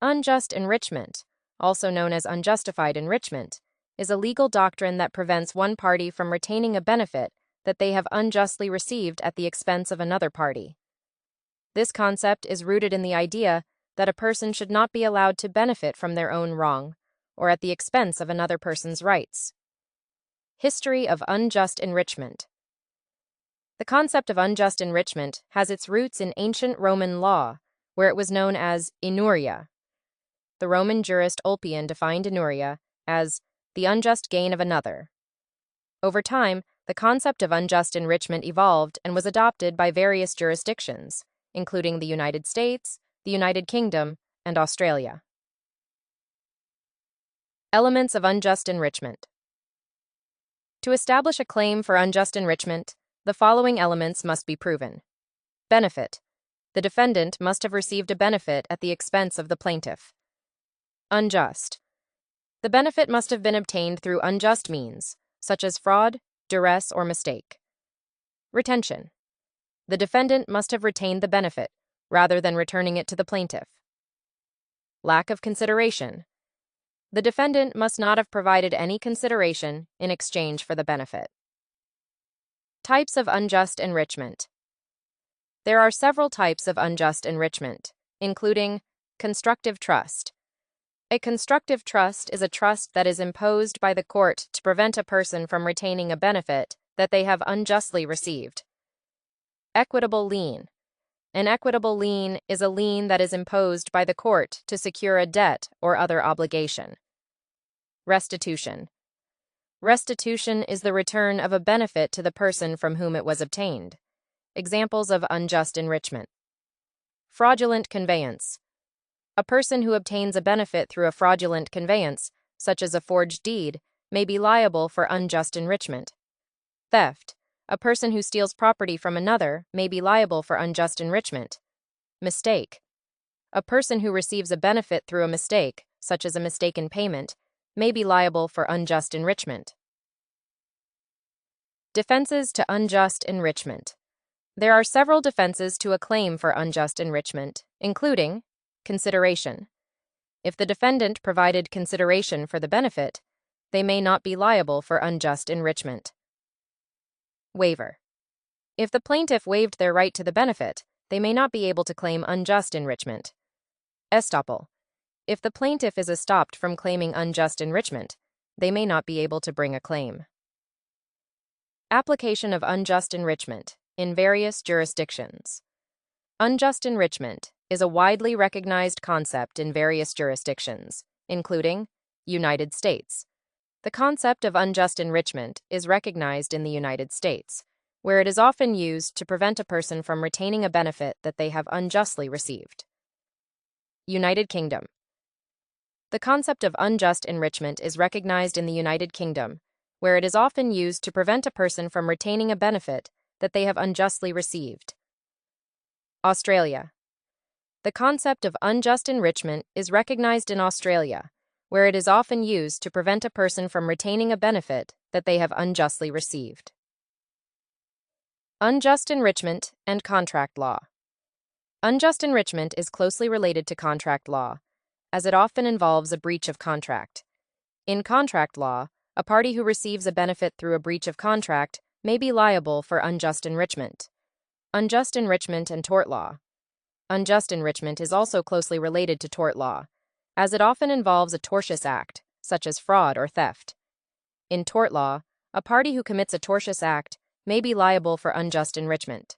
Unjust enrichment, also known as unjustified enrichment, is a legal doctrine that prevents one party from retaining a benefit that they have unjustly received at the expense of another party. This concept is rooted in the idea that a person should not be allowed to benefit from their own wrong or at the expense of another person's rights. History of unjust enrichment. The concept of unjust enrichment has its roots in ancient Roman law, where it was known as inuria. The Roman jurist Ulpian defined inuria as the unjust gain of another. Over time, the concept of unjust enrichment evolved and was adopted by various jurisdictions, including the United States, the United Kingdom, and Australia. Elements of unjust enrichment. To establish a claim for unjust enrichment, the following elements must be proven. Benefit. The defendant must have received a benefit at the expense of the plaintiff. Unjust. The benefit must have been obtained through unjust means, such as fraud, duress, or mistake. Retention. The defendant must have retained the benefit, rather than returning it to the plaintiff. Lack of consideration. The defendant must not have provided any consideration in exchange for the benefit. Types of unjust enrichment. There are several types of unjust enrichment, including constructive trust. A constructive trust is a trust that is imposed by the court to prevent a person from retaining a benefit that they have unjustly received. Equitable lien. An equitable lien is a lien that is imposed by the court to secure a debt or other obligation. Restitution. Restitution is the return of a benefit to the person from whom it was obtained. Examples of unjust enrichment. Fraudulent conveyance. A person who obtains a benefit through a fraudulent conveyance, such as a forged deed, may be liable for unjust enrichment. Theft. A person who steals property from another may be liable for unjust enrichment. Mistake. A person who receives a benefit through a mistake, such as a mistaken payment, may be liable for unjust enrichment. Defenses to unjust enrichment. There are several defenses to a claim for unjust enrichment, including consideration. If the defendant provided consideration for the benefit, they may not be liable for unjust enrichment. Waiver. If the plaintiff waived their right to the benefit, they may not be able to claim unjust enrichment. Estoppel. If the plaintiff is estopped from claiming unjust enrichment, they may not be able to bring a claim. Application of unjust enrichment in various jurisdictions. Unjust enrichment is a widely recognized concept in various jurisdictions, including United States. The concept of unjust enrichment is recognized in the United States, where it is often used to prevent a person from retaining a benefit that they have unjustly received. United Kingdom. The concept of unjust enrichment is recognized in the United Kingdom, where it is often used to prevent a person from retaining a benefit that they have unjustly received. Australia. The concept of unjust enrichment is recognized in Australia, where it is often used to prevent a person from retaining a benefit that they have unjustly received. Unjust enrichment and contract law. Unjust enrichment is closely related to contract law, as it often involves a breach of contract. In contract law, a party who receives a benefit through a breach of contract may be liable for unjust enrichment. Unjust enrichment and tort law. Unjust enrichment is also closely related to tort law, as it often involves a tortious act, such as fraud or theft. In tort law, a party who commits a tortious act may be liable for unjust enrichment.